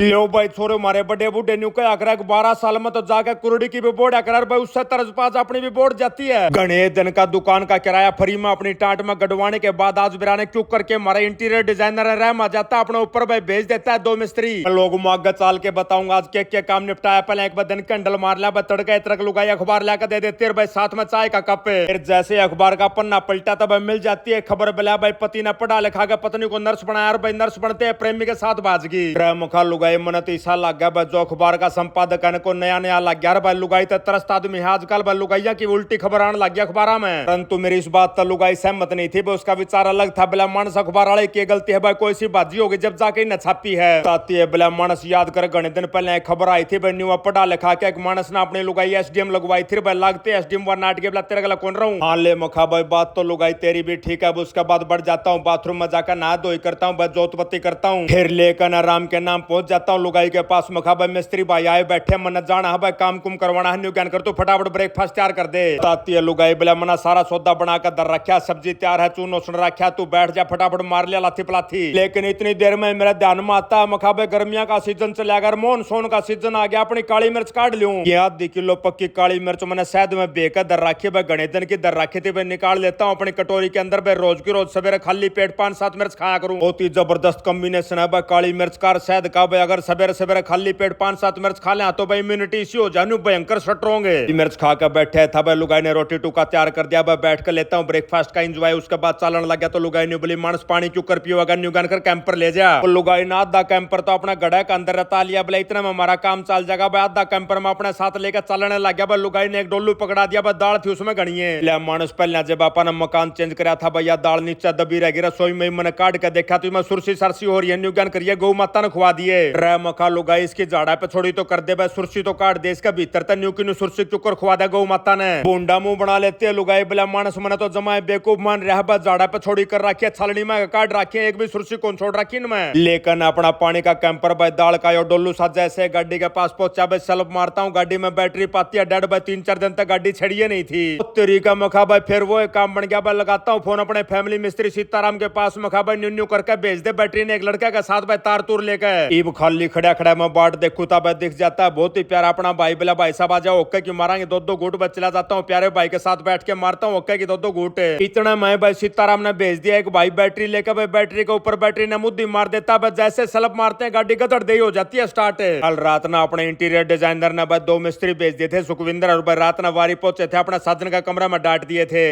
लो भाई छोरे मारे बड़े बूढ़े न्यू कया करे 12 साल में तो जाके कुरड़ी की भी बोर्ड करार भाई उससे तरज पास अपनी भी बोर्ड जाती है। घने दिन का दुकान का किराया फ्री में अपनी टाट में गड़वाने के बाद आज बिराने क्यों करके मारा इंटीरियर डिजाइनर रह जाता अपने ऊपर भाई भेज देता है 2 मिस्त्री। लोग आगे चाल के बताऊंगा आज क्या काम निपटाया। पहले एक बार दिन कैंडल मार लिया तड़का इतरक लुगाई अखबार लाकर दे देते भाई साथ में चाय का कप है। फिर जैसे अखबार का पन्ना पलटा तब मिल जाती है खबर बिला भाई पति ने पढ़ा लिखा के पत्नी को नर्स बनाया और भाई नर्स बनते हैं प्रेमी के साथ बाजगी मुखा लुगाई मन तीसा लग गया भाई जो अखबार का संपादक है को नया लग गया भाई लुगाई तो तरस्त आदमी है आजकल भाई लुगाइया की उल्टी खबर आने लग गया अखबार में। परंतु मेरी इस बात तो लुगाई सहमत नहीं थी उसका विचार अलग था। बिला मानस अखबार वाले की गलती है भाई कोई सी बाजी होगी जब जाके न छापी है ताती है। बिला मानस याद कर घने दिन पहले एक खबर आई थी भाई न्यू पढ़ा लिखा के एक मानस ने अपनी लुगाई एसडीएम लगवाई थी भाई लागते एसडीएम व नाटक बिला तेरे गला कौन रहूं। हाँ ले मखा भाई बात तो लुगाई तेरी भी ठीक है। उसके बाद बढ़ जाता हूँ बाथरूम में जाकर नहा धोई करता हूँ भाई जोतपत्ती करता हूँ फिर लेकर आराम के नाम पहुंच जाता हूँ लुगाई के पास। मखा भाई मिस्त्री भाई आए बैठे मन जाना है भाई काम कुम करवाना है न्यू ज्ञान कर तो फटाफट ब्रेकफास्ट तैयार कर दे ताती है लुगाई बिला मना सारा सौदा बनाकर दर रखा सब्जी तैयार है चूनो सुन रखा तू बैठ जा फटाफट मार लिया लाथी पलाथी। लेकिन इतनी देर में मेरा ध्यान में आता है मखा भाई गर्मियां का सीजन चला अगर मानसून का सीजन आ गया अपनी काली मिर्च काट लूं। ये आधी किलो पक्की काली मिर्च मैंने शायद में बेकर दर रखी भाई गणे दिन की दर रखी थी भाई निकाल लेता हूँ अपनी कटोरी के अंदर भाई रोज की रोज सवेरे खाली पेट 5-7 मिर्च खाया करूं। बहुत ही जबरदस्त कॉम्बिनेशन है भाई काली मिर्च का शहद का भाई अगर सवेरे सवेरे खाली पेट 5-7 मिर्च खा ले तो भाई इम्यूनिटी इसी हो जानी भयंकर स्ट्रांग है। मिर्च खाकर बैठे था भाई लुगाई ने रोटी टुका तैयार कर दिया भाई बैठ कर लेता हूँ ब्रेकफास्ट का एंजॉय। उसके बाद चलन लग गया तो लुगाई ने बोली मानस पानी क्यों कर पियो अगर न्यू कर कैंपर ले जा। लुगाई ने आधा कैंपर तो अपना गड़ा के अंदर रता लिया बोले इतना में हमारा काम चल जाएगा भाई आधा कैंपर में अपने साथ लेकर चलने लग गया भाई। लुगाई ने एक डोलू पकड़ा दिया भाई दाल थी उसमें गणिए मानस पहले जब अपन मकान चेंज कराया था भैया दाल नीचे दबी रहेगी रसोई में मैंने काट के देखा तो मैं सुरसी सरसी हो रही है न्यू करिए गौ माता ने खुआ दिए रे मखा लुगाई इसकी झाड़ा पे छोड़ी तो कर दे भाई सुरसी तो काट दे इसका भीतर तक न्यू की सुरसी चुकर खुआ दे गौ माता ने बोंडा मुंह बना लेते है लुगाई बिला मानस मैंने तो जमाए बेकूफ मान रहा भाई झाड़ा पे छोड़ी कर रखी है छलनी में काट रखी है एक भी सुरसी कौन छोड़ रखी मैं। लेकिन अपना पानी का कैंपर भाई दाल का यो डोलू साथ जैसे गाड़ी के पास पहुंचा भाई सल्फ मारता हूँ गाड़ी में बैटरी पाती है डेड भाई 3-4 दिन तक गाड़ी छड़िए नहीं थी तरीका मखा भाई फिर वो एक काम बन गया भाई लगाता हूँ फोन अपने फैमिली मिस्त्री सीताराम के पास मखा भाई न्यू करके भेज दे बैटरी ने एक लड़के के साथ भाई तार तूर लेकर ईब खाली खड़ा खड़ा मैं बाट देखू था भाई दिख जाता है बहुत ही प्यारा अपना भाई बिला भाई साहब आ जाओ ओके की मारेंगे दो घूट बच चला जाता हूँ प्यारे भाई के साथ बैठ के मारता हूँ ओके की दो घूट इतना मैं भाई सीताराम ने भेज दिया एक भाई बैटरी लेकर भाई बैटरी के ऊपर बैटरी ने मुद्दी मार देता है जैसे सलप मारते हैं गाड़ी गदड़ दे हो जाती है स्टार्ट। कल रात ना अपने इंटीरियर डिजाइनर ने भाई 2 मिस्त्री भेज दिए थे सुखविंदर और भाई रात ना वारी पहुंचे थे अपना साधन का कमरा में डांट दिए थे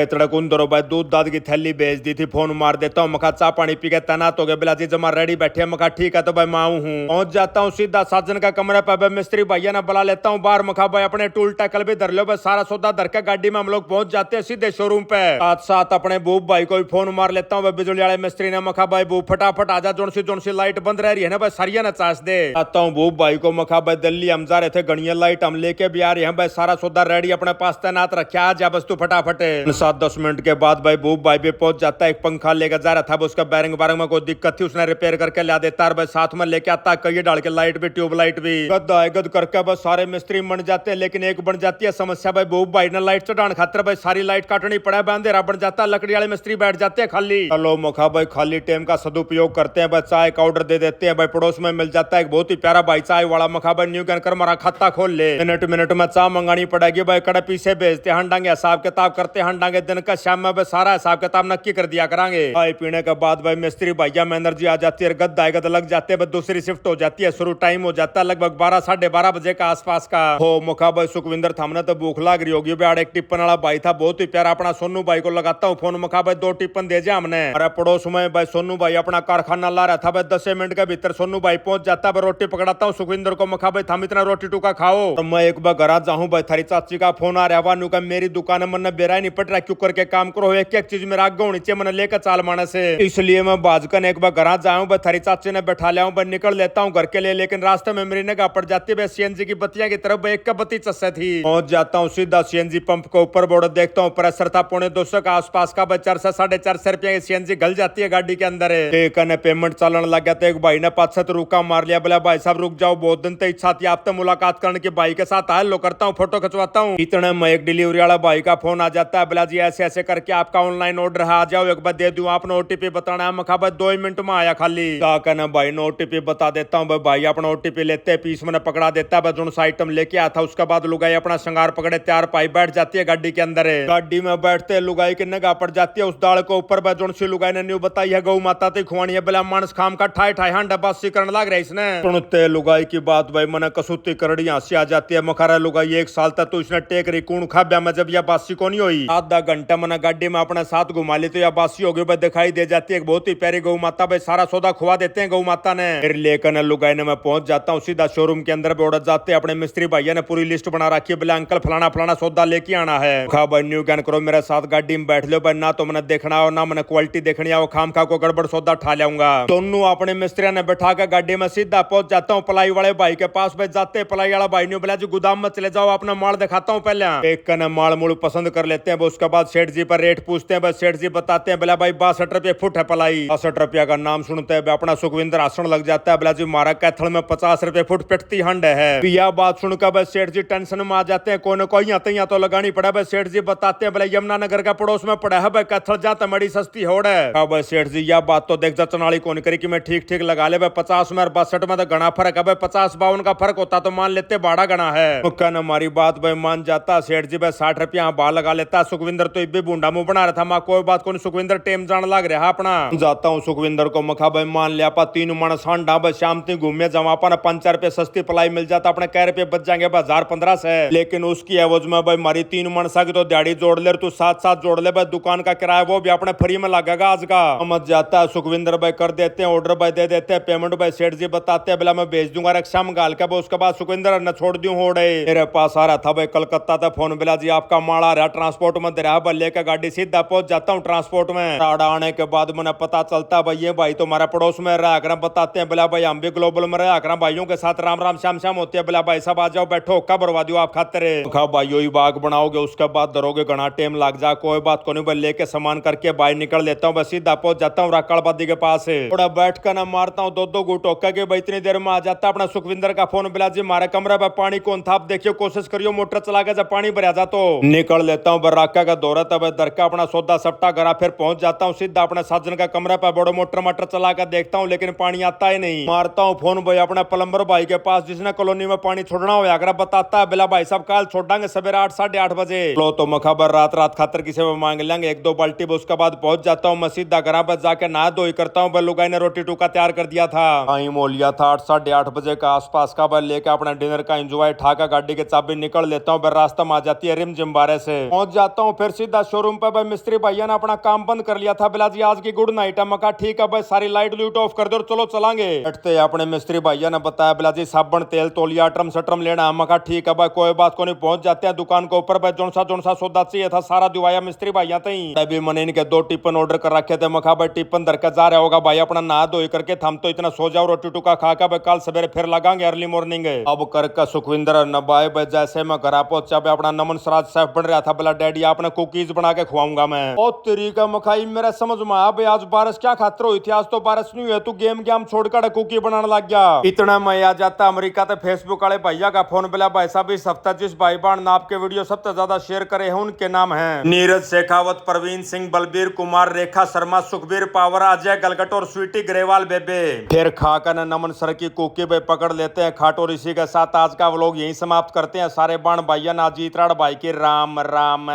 तड़क उन्दरो भाई दूध दाद की थैली भेज दी थी फोन मार देता हूँ मखा चाह पानी पी के तैनात हो गए बिलाजी जमा रेडी बैठे मखा ठीक है तो भाई मैं हूँ पहुंच जाता हूँ सीधा साजन का कमरा पे भाई मिस्त्री भैया ने बुला लेता हूँ बाहर मखा भाई अपने टूल टैकल भी धर लो भाई सारा सौदा धर के गाड़ी में हम लोग पहुंच जाते हैं सीधे शोरूम पे। साथ साथ अपने बूब भाई को भी फोन मार लेता हूँ बिजली वाले मिस्त्री ने मखा भाई बूब फटाफट आजा जोन सी लाइट बंद रह रही है ना भाई सरिया न चास दे आता हूँ बूब भाई को मखा भाई दिल्ली हम जा रहे थे गणिया लाइट हम लेके भी आ रहे हैं भाई सारा सौदा रेडी अपने पास तैनात रखा आ जा बस तू फटाफट 7-10 मिनट के बाद भाई बूब भाई भी पहुंच जाता है एक पंखा लेकर जा रहा था उसका बैरिंग वारंग में कोई दिक्कत थी उसने रिपेयर करके ला देता है भाई साथ में लेके आता कई डाल के लाइट भी ट्यूब लाइट भी गद करके बस सारे मिस्त्री बन जाते हैं लेकिन एक बन जाती है समस्या भाई बूब भाई ने लाइट चढ़ाने खातर भाई सारी लाइट काटनी पड़ा अंधेरा बन जाता है लकड़ी वाले मिस्त्री बैठ जाते हैं खाली। चलो मखा भाई खाली टाइम का सदुपयोग करते हैं भाई चाय का ऑर्डर दे देते हैं भाई पड़ोस में मिल जाता है एक बहुत ही प्यारा भाई चाय वाला मखा भाई न्यू कर हमारा खाता खोल ले मिनट में चाय मंगानी पड़ेगी भाई कड़पी से भेजते हंडांगे हिसाब किताब करते हंडांगे दिन का शाम में भाई सारा हिसाब किताब नक्की कर दिया करांगे। चाय पीने के बाद भाई मिस्त्री भैया में एनर्जी आ जाती है गद लग जाते हैं दूसरी शिफ्ट हो जाती है शुरू टाइम हो जाता है लगभग 12-12:30 बजे का आसपास का हो मखा भाई सुखविंदर थामने तो भूख लाग रही होगी भाई एक टिप्पन वाला भाई था बहुत ही प्यारा अपना सोनू भाई को लगाता हूँ फोन मखा भाई 2 टिप्पन दे जा हमने अरे पड़ोस में भाई सोनू भाई अपना कारखाना ला रहा था भाई 10 मिनट के भीतर सोनू भाई पहुंच जाता है रोटी पकड़ाता हूँ सुखविंदर को मखा भाई थाम इतना रोटी टूका खाओ तो मैं एक बार घर जाऊँ भाई थारी चाची का फोन आ रहा वानू का मेरी दुकान है मन बेरा नहीं पट रहा क्यों करके काम करो एक एक चीज मेरा आगे होनी चाहिए मन लेकर चाल माने से इसलिए मैं बाजकन एक बार घर जाऊँ भाई थारी चाची ने बैठा लिया हूँ निकल लेता हूँ घर के लिए लेकिन रास्ते में मेरी निगाह पड़ जाती है सीएनजी की बत्तियां की तरफ एक का बत्ती चस्से थी पहुंच जाता हूँ सीधा सीएनजी पंप को ऊपर बोर्ड देखता हूँ प्रेशर था 250 का आसपास का 400-450 रुपया की सीएनजी गल जाती है गाड़ी के अंदर है पेमेंट चलन लग गया तो एक भाई ने 5-7 रुका मार लिया बोला भाई साहब रुक जाओ बहुत दिन तो इच्छा थी आपसे मुलाकात करने की भाई के साथ आए लो करता हूँ फोटो खिंचवाता हूँ इतने में एक डिलीवरी वाला भाई का फोन आ जाता है बोला जी ऐसे ऐसे करके आपका ऑनलाइन ऑर्डर आ जाओ एक बार दे दूं आपने ओटीपी बताना है मखा भाई 2 मिनट में आया खाली कहना भाई ने ओटीपी बता देता हूँ भाई अपना ओटीपी लेते पीस मैंने पकड़ा देता है जो आइटम लेके आया था। उसके बाद लुगाई अपना श्रृंगार पकड़े तैयार पाई बैठ जाती है गाड़ी के अंदर। गाड़ी में बैठते लुगाई की निगाह पड़ जाती है उस दाल को ऊपर जो सी लुगाई ने न्यू बताई है गौ माता ती खुआनी है बिला मानस खाम का ठाई ठाई हांडा बासी करने लग रहा इसने। सुनते लुगाई की बात भाई मैंने कसूती करड़ी हंसी आ जाती है। मखारा लुगाई 1 साल तक तो इसने टेक रही कूण खाब्या में जब यह बासी को नहीं हुई। आधा घंटा मैंने गाड़ी में अपने साथ घुमा ली तो यह बासी हो गई भाई दिखाई दे जाती है। बहुत ही प्यारी गौ माता भाई सारा सौदा खुआ देते हैं गौ माता ने। फिर लेकर लुगाई ने मैं पहुंच जाता हूँ सीधा शोरूम के अंदर उड़ जाते अपने मिस्त्री भैया ने पूरी लिस्ट बना रखी है। बोले अंकल फलाना फलाना सौदा लेके आना है। खा भाई न्यू कैन करो मेरे साथ गाड़ी में बैठ लो भाई ना तो मैंने देखना हो ना मैंने क्वालिटी देखनी है। खाम खा को गड़बड़ सौदा ठा लाऊंगा। दोनों अपने मिस्त्री ने बैठा कर गाड़ी में सीधा पहुंच जाता हूँ पलाई वाले भाई के पास। भाई जाते पलाई वाला भाई ने बोला जी गोदाम में चले जाओ अपना माल दिखाता हूँ पहले। एक कने माल मूल पसंद कर लेते हैं उसके बाद सेठ जी पर रेट पूछते हैं। सेठ जी बताते हैं बोला भाई 62 रुपये फुट है पलाई। 62 रुपया का नाम सुनते हैं अपना सुखविंदर हसन लग जाता है। बोला जी मारा कैथल में 50 रुपये फुट पिटती हंड है। यह बात सुनकर भाई सेठ जी टेंशन में आ जाते हैं। कोई कोई यहाँ तो लगानी पड़ा। भाई सेठ जी बताते हैं बोले यमुनानगर का पड़ोस में पड़ा है भाई कैथल जाता मड़ी सस्ती होड़ है। भाई सेठ जी यह बात तो देख चनाली कौन करी कि मैं ठीक ठीक लगा ले। भाई 50 में और 62 में तो घना फर्क है। भाई 50-52 का फर्क होता तो मान लेते बाड़ा गना है। मुक्का ने हमारी बात भाई मान जाता। सेठ जी भाई 60 रुपया बाल लगा लेता। सुखविंदर तो इब्बी बूंडा मुंह बना रहा था। माँ कोई बात को सुखविंदर टेम जान लग रहा अपना। जाता हूँ सुखविंदर को मखा भाई मान लिया पा 3 मन सांडा भाई शाम ती घूमे जमा पा 5 रुपये सस्ती पलाई मिल जाता अपने कह रुपये बच जाएंगे 1015 से। लेकिन उसकी एवज में भाई मारी 3 मन सा की तो दिहाड़ी जोड़ ले तू साथ साथ जोड़ ले भाई दुकान का किराया वो भी अपने फ्री में लगेगा आज का। समझ जाता है सुखविंदर भाई कर देते हैं ऑर्डर भाई दे देते हैं पेमेंट भाई सेठ जी बताते हैं बोला मैं भेज दूंगा रिक्शा में गाल के। उसके बाद सुखविंदर न छोड़ दूं होड़े मेरे पास आ रहा था भाई कलकत्ता था फोन बिला जी आपका माल आ रहा ट्रांसपोर्ट में दे रहा। लेकर गाड़ी सीधा पहुंच जाता हूँ ट्रांसपोर्ट में। आने के बाद मुझे पता चलता भाई ये भाई तो हमारा पड़ोस में रहा कर बताते हैं बोला भाई हम भी ग्लोबल में रहा कर भाइयों के साथ राम राम श्याम श्याम होते हैं। बोला भाई सब आ जाओ बैठो कब बरवा दो आप खाते भाइयों ही बाग बनाओगे उसके बाद दरोगे घना टाइम लग जा। कोई बात को नहीं भाई लेके सामान करके बाहर निकल लेता हूँ। बस सीधा पहुंच जाता हूँ राकड़बादी के पास थोड़ा बैठ कर ना मारता हूँ 2-2 घूंट होकर के भाई इतनी देर में आ जाता अपना सुखविंदर का फोन। बिला जी मारे कमरे में पानी कौन था आप देखियो कोशिश करियो मोटर चला के जब पानी भरा जा तो निकल लेता हूँ। बर्राका का दौरा तब दरका अपना सौदा सप्टा घरा फिर पहुंच जाता हूँ सीधा अपने साजन का कमरा पे बड़ो मोटर मटर चला कर देखता हूँ लेकिन पानी आता ही नहीं। मारता हूँ फोन भाई अपने प्लम्बर भाई के पास जिसने कॉलोनी में पानी छोड़ना हो अगर बताता है बिला भाई सब कल छोड़ांगे सवेरे 8-8:30 बजे। लो तो मखबर रात रात खातर किसी में मांग लेंगे 1-2 बाल्टी। उसके बाद पहुंच जाता हूँ मैं सीधा घर पर जाके नहा धोई करता हूँ। लुगाई ने रोटी टूका तैयार कर दिया था। टाइम हो लिया था 8-8:30 बजे का आसपास का। बल लेकर अपना डिनर का एंजॉय ठाका गाड़ी के चाबी निकल लेता हूँ। रास्ता में आ जाती है रिम जिम्बारे से पहुंच जाता हूँ। फिर सीधा शोरूम पे भाई मिस्त्री भैया ने अपना काम बंद कर लिया था। बिला जी आज की गुड नाइट है। मका ठीक है भाई सारी लाइट लूट ऑफ कर दो चलो चलांगे। बैठते अपने मिस्त्री भैया ने बताया बिला जी साबुन तेल तौलिया अटरम सटरम लेना। मका ठीक है भाई कोई बात को नहीं। पहुंच जाते हैं दुकान के ऊपर भाई जोन सा सौदा चाहिए था सारा दिवाया मिस्त्री भैया तई। तभी मैंने इनके 2 टिफिन ऑर्डर कर रखे थे। मखा भाई टिफिन धर के जा रहा होगा भाई अपना नहा धोई करके थम तो इतना सो जाओ रोटी टुका खा कर भाई कल सवेरे फिर लगांगे अर्ली मॉर्निंग। अब करके सुखविंदर नबाए भाई जैसे मैं घर पहुंचा भाई अपना नमन सराज शेफ बन रहा था। बोला डैडी आपने कुकीज बना के खुआऊंगा मैं। ओ तरीका मखाई मेरा समझ में आ भाई आज बारिश क्या खातर हुई थी। आज तो बारिश नहीं हुई तू गेम छोड़कर कुकी बनाने लग गया। इतना मैं आ जाता अमेरिका तो फेसबुक वाले भैया का फोन। बोला भाई साहब इस हफ्ता जिस भाई बहन नाप के वीडियो सबसे ज्यादा शेयर करे हैं उनके नाम है नीरज शेखावत प्रवीण सिंह बलबीर कुमार रेखा शर्मा सुखबीर पावरा अजय गलगट और स्वीटी ग्रेवाल बेबे। फिर खाकर नमन सर की कुकी भाई पकड़ लेते हैं खाटो ऋषि के साथ। आज का व्लॉग यही समाप्त करते हैं। सारे बाण भाइया ना जीत राड़ भाई की राम राम।